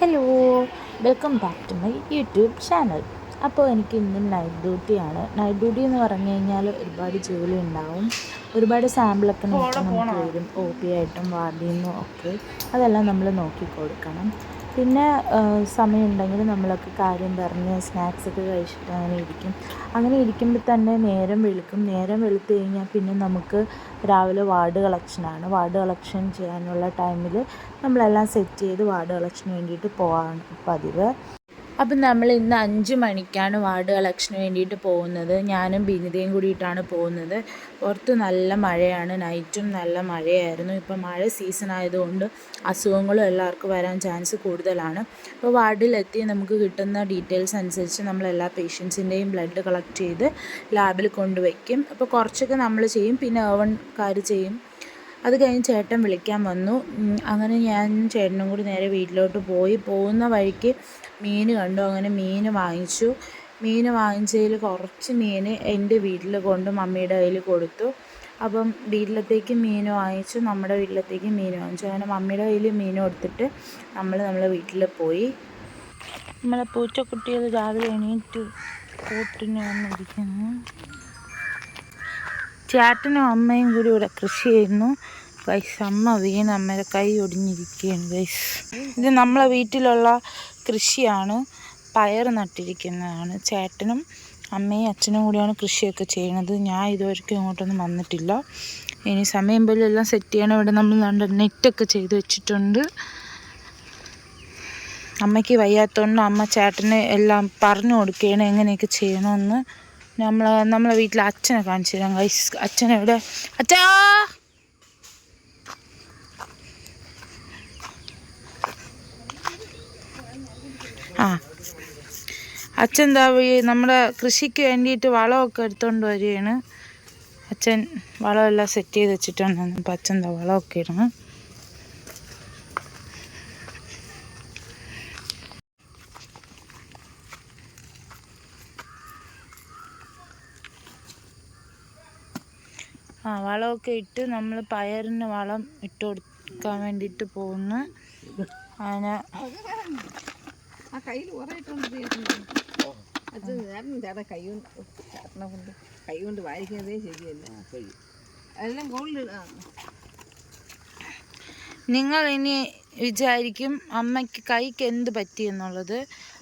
Hello, welcome back to my YouTube channel. അപ്പോൾ എനിക്ക് ഇന്നും നൈറ്റ് ഡ്യൂട്ടിയാണ്. നൈറ്റ് ഡ്യൂട്ടി എന്ന് പറഞ്ഞു കഴിഞ്ഞാൽ ഒരുപാട് ജോലി ഉണ്ടാവും, ഒരുപാട് സാമ്പിളൊക്കെ നമുക്ക് വരും, ഒ പി ആയിട്ടും വാർഡിൽ നിന്നും ഒക്കെ. അതെല്ലാം നമ്മൾ നോക്കിക്കൊടുക്കണം. പിന്നെ സമയമുണ്ടെങ്കിൽ നമ്മളൊക്കെ കാര്യം പറഞ്ഞ് സ്നാക്സൊക്കെ കഴിച്ചിട്ട് അങ്ങനെ ഇരിക്കുമ്പോൾ തന്നെ നേരം വെളുക്കും. നേരം വെളുത്ത് കഴിഞ്ഞാൽ പിന്നെ നമുക്ക് രാവിലെ വാർഡ് കളക്ഷനാണ്. വാർഡ് കളക്ഷൻ ചെയ്യാനുള്ള ടൈമിൽ നമ്മളെല്ലാം സെറ്റ് ചെയ്ത് വാർഡ് കളക്ഷന് വേണ്ടിയിട്ട് പോകാൻ പതിവ്. അപ്പം നമ്മൾ ഇന്ന് 5 മണിക്കാണ് വാർഡ് കളക്ഷന് വേണ്ടിയിട്ട് പോകുന്നത്. ഞാനും ബിനിതയും കൂടിയിട്ടാണ് പോകുന്നത്. പുറത്ത് നല്ല മഴയാണ്, നൈറ്റും നല്ല മഴയായിരുന്നു. ഇപ്പം മഴ സീസൺ ആയതുകൊണ്ട് അസുഖങ്ങളും എല്ലാവർക്കും വരാൻ ചാൻസ് കൂടുതലാണ്. അപ്പോൾ വാർഡിലെത്തി നമുക്ക് കിട്ടുന്ന ഡീറ്റെയിൽസ് അനുസരിച്ച് നമ്മൾ എല്ലാ പേഷ്യൻസിൻ്റെയും ബ്ലഡ് കളക്ട് ചെയ്ത് ലാബിൽ കൊണ്ടുവയ്ക്കും. അപ്പോൾ കുറച്ചൊക്കെ നമ്മൾ ചെയ്യും, പിന്നെ ഏവൺകാർ ചെയ്യും. അത് കഴിഞ്ഞ് ചേട്ടൻ വിളിക്കാൻ വന്നു. അങ്ങനെ ഞാൻ ചേട്ടനും കൂടി നേരെ വീട്ടിലോട്ട് പോകുന്ന വഴിക്ക് മീൻ കണ്ടു. അങ്ങനെ മീൻ വാങ്ങിച്ചു. മീൻ വാങ്ങിച്ചതിൽ കുറച്ച് മീൻ എൻ്റെ വീട്ടിൽ കൊണ്ട് മമ്മിയുടെ കയ്യിൽ കൊടുത്തു. അപ്പം വീട്ടിലത്തേക്ക് മീൻ വാങ്ങിച്ചു, നമ്മുടെ വീട്ടിലത്തേക്ക് മീൻ വാങ്ങിച്ചു. അങ്ങനെ മമ്മിയുടെ കയ്യിൽ മീൻ കൊടുത്തിട്ട് നമ്മളെ വീട്ടിൽ പോയി. നമ്മളെ പൂച്ചക്കുട്ടികൾ രാവിലെ എണീറ്റ് കൂട്ടിന് വന്നിരിക്കുന്നു. ചേട്ടനും അമ്മയും കൂടി ഇവിടെ കൃഷി ചെയ്യുന്നു ഗൈസ്. അമ്മ വീണ് അമ്മയുടെ കൈ ഒടിഞ്ഞിരിക്കുകയാണ് ഗൈസ്. ഇത് നമ്മളെ വീട്ടിലുള്ള കൃഷിയാണ്, പയർ നട്ടിരിക്കുന്നതാണ്. ചേട്ടനും അമ്മയും അച്ഛനും കൂടിയാണ് കൃഷിയൊക്കെ ചെയ്യുന്നത്. ഞാൻ ഇതുവരെയ്ക്കും ഇങ്ങോട്ടൊന്നും വന്നിട്ടില്ല. ഇനി സമയം പോലെ എല്ലാം സെറ്റ് ചെയ്യണം. ഇവിടെ നമ്മൾ നെറ്റൊക്കെ ചെയ്ത് വെച്ചിട്ടുണ്ട്. അമ്മയ്ക്ക് വയ്യാത്തതുകൊണ്ട് അമ്മ ചേട്ടന് എല്ലാം പറഞ്ഞു കൊടുക്കുകയാണ് എങ്ങനെയൊക്കെ ചെയ്യണമെന്ന്. നമ്മളെ വീട്ടിലെ അച്ഛനെ കാണിച്ചു തരാം ഗൈസ്. അച്ഛനെവിടെ? അച്ഛാ, അച്ഛൻ എന്താ നമ്മുടെ കൃഷിക്ക് വേണ്ടിയിട്ട് വളമൊക്കെ എടുത്തുകൊണ്ട് വരികയാണ്. അച്ഛൻ വളമെല്ലാം സെറ്റ് ചെയ്ത് വെച്ചിട്ടുണ്ട്. അപ്പം അച്ഛൻ എന്താ വളമൊക്കെ ഇടണം. വളമൊക്കെ ഇട്ട് നമ്മൾ പയറിന് വളം ഇട്ട് കൊടുക്കാൻ വേണ്ടിയിട്ട് പോകുന്നു. അങ്ങനെ കൈകൊണ്ട് വായിക്കുന്നതേ ശരിയല്ല. എല്ലാം നിങ്ങൾ ഇനി വിചാരിക്കും അമ്മയ്ക്ക് കൈക്ക് എന്ത് പറ്റിയെന്നുള്ളത്.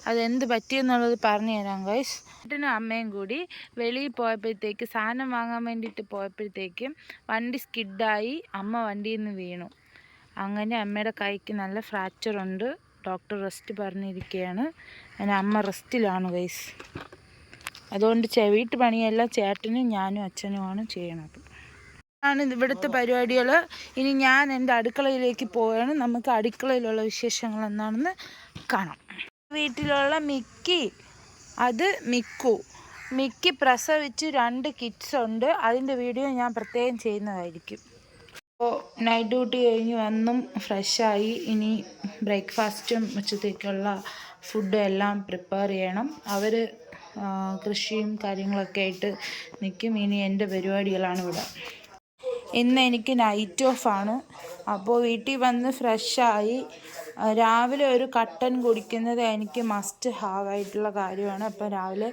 അതെന്ത് പറ്റിയെന്നുള്ളത് പറഞ്ഞു തരാം ഗൈസ്. ചേട്ടനും അമ്മയും കൂടി വെളിയിൽ പോയപ്പോഴത്തേക്ക് സാധനം വാങ്ങാൻ വേണ്ടിയിട്ട് പോയപ്പോഴത്തേക്കും വണ്ടി സ്കിഡായി അമ്മ വണ്ടിയിൽ നിന്ന് വീണു. അങ്ങനെ അമ്മയുടെ കൈക്ക് നല്ല ഫ്രാക്ചറുണ്ട്. ഡോക്ടർ റെസ്റ്റ് പറഞ്ഞിരിക്കുകയാണ്. അങ്ങനെ അമ്മ റെസ്റ്റിലാണ് ഗൈസ്. അതുകൊണ്ട് വീട്ടുപണിയെല്ലാം ചേട്ടനും ഞാനും അച്ഛനുമാണ് ചെയ്യണത്. ആണ് ഇവിടുത്തെ പരിപാടികൾ. ഇനി ഞാൻ എൻ്റെ അടുക്കളയിലേക്ക് പോവുകയാണ്. നമുക്ക് അടുക്കളയിലുള്ള വിശേഷങ്ങൾ എന്താണെന്ന് കാണാം. വീട്ടിലുള്ള മിക്കി, അത് മിക്കി പ്രസവിച്ച് 2 കിഡ്സ് ഉണ്ട്. അതിൻ്റെ വീഡിയോ ഞാൻ പ്രത്യേകം ചെയ്യുന്നതായിരിക്കും. അപ്പോൾ നൈറ്റ് ഡ്യൂട്ടി കഴിഞ്ഞ് വന്നും ഫ്രഷായി. ഇനി ബ്രേക്ക്ഫാസ്റ്റും ഉച്ചത്തേക്കുള്ള ഫുഡും എല്ലാം പ്രിപ്പയർ ചെയ്യണം. അവർ കൃഷിയും കാര്യങ്ങളൊക്കെ ആയിട്ട് നിൽക്കും. ഇനി എൻ്റെ പരിപാടികളാണ് ഇവിടെ. ഇന്ന് എനിക്ക് നൈറ്റ് ഓഫാണ്. അപ്പോൾ വീട്ടിൽ വന്ന് ഫ്രഷായി. രാവിലെ ഒരു കട്ടൻ കുടിക്കുന്നത് എനിക്ക് മസ്റ്റ് ഹാവ് ആയിട്ടുള്ള കാര്യമാണ്. അപ്പോൾ രാവിലെ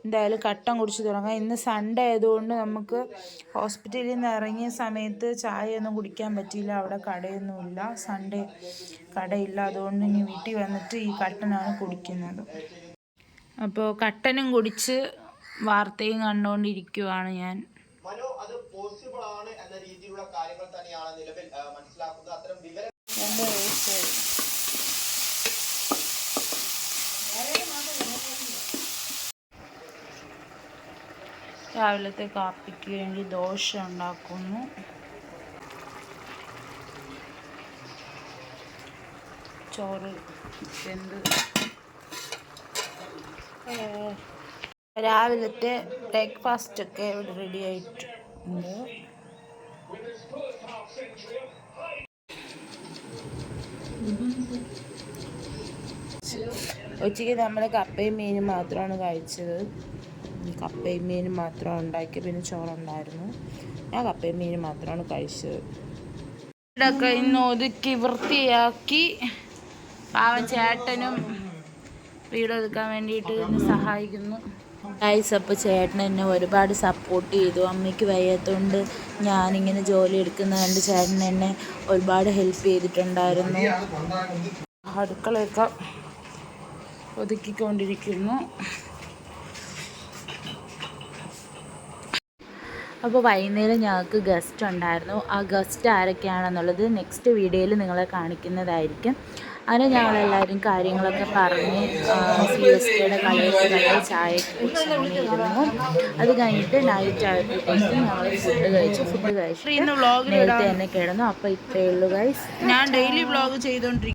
എന്തായാലും കട്ടൻ കുടിച്ച് തുടങ്ങാം. ഇന്ന് സൺഡേ ആയതുകൊണ്ട് നമുക്ക് ഹോസ്പിറ്റലിൽ നിന്ന് ഇറങ്ങിയ സമയത്ത് ചായയൊന്നും കുടിക്കാൻ പറ്റിയില്ല. അവിടെ കടയൊന്നുമില്ല, സൺഡേ കടയില്ല. അതുകൊണ്ട് ഇനി വീട്ടിൽ വന്നിട്ട് ഈ കട്ടനാണ് കുടിക്കുന്നത്. അപ്പോൾ കട്ടനും കുടിച്ച് വാർത്തയും കണ്ടുകൊണ്ടിരിക്കുവാണ് ഞാൻ. അത് പോസിബിൾ ആണ് എന്ന രീതിയിലുള്ള കാര്യങ്ങൾ തന്നെയാണ് നിലവിൽ മനസ്സിലാക്കുന്നത്. അത്തരം വിവരം രാവിലത്തെ കാപ്പിക്ക് വേണ്ടി ദോശ ഉണ്ടാക്കുന്നു. ചോറ് വെന്ത് രാവിലത്തെ ബ്രേക്ക്ഫാസ്റ്റൊക്കെ ഇവിടെ റെഡി ആയിട്ടുണ്ട്. ഉച്ചയ്ക്ക് നമ്മൾ കപ്പയും മീനും മാത്രമാണ് കഴിച്ചത്. കപ്പയും മീനും മാത്രം ഉണ്ടാക്കി, പിന്നെ ചോറുണ്ടായിരുന്നു. ഞാൻ കപ്പയും മീനും മാത്രമാണ് കഴിച്ചത്. ഇവിടെയൊക്കെ ഇന്ന് ഒതുക്കി വൃത്തിയാക്കി പാവൻ ചേട്ടനും വീടൊതുക്കാൻ വേണ്ടിയിട്ട് എന്നെ സഹായിക്കുന്നു. ഗൈസ്, അപ്പോൾ ചേട്ടൻ എന്നെ ഒരുപാട് സപ്പോർട്ട് ചെയ്തു. അമ്മയ്ക്ക് വയ്യാത്തതുകൊണ്ട് ഞാനിങ്ങനെ ജോലി എടുക്കുന്ന കണ്ട് ചേട്ടൻ എന്നെ ഒരുപാട് ഹെൽപ്പ് ചെയ്തിട്ടുണ്ടായിരുന്നു. അടുക്കളയൊക്കെ ഒതുക്കിക്കൊണ്ടിരിക്കുന്നു. അപ്പോൾ വൈകുന്നേരം ഞങ്ങൾക്ക് ഗസ്റ്റ് ഉണ്ടായിരുന്നു. ആ ഗസ്റ്റ് ആരൊക്കെയാണെന്നുള്ളത് നെക്സ്റ്റ് വീഡിയോയിൽ നിങ്ങളെ കാണിക്കുന്നതായിരിക്കും. അങ്ങനെ ഞങ്ങളെല്ലാവരും കാര്യങ്ങളൊക്കെ പറഞ്ഞ് CSKയുടെ കളിയൊക്കെ കണ്ട് ചായയൊക്കെ കുടിച്ച് ഇരുന്നു. അത് കഴിഞ്ഞിട്ട് നൈറ്റ് ആയപ്പോഴത്തേക്കും ഞങ്ങൾ ഫുഡ് കഴിച്ചു നേരത്തെ തന്നെ കിടന്നു. അപ്പോൾ ഇത്രയേ ഉള്ളൂ ഗൈസ്. ഞാൻ ഡെയിലി വ്ളോഗ് ചെയ്തോണ്ടിരിക്കും.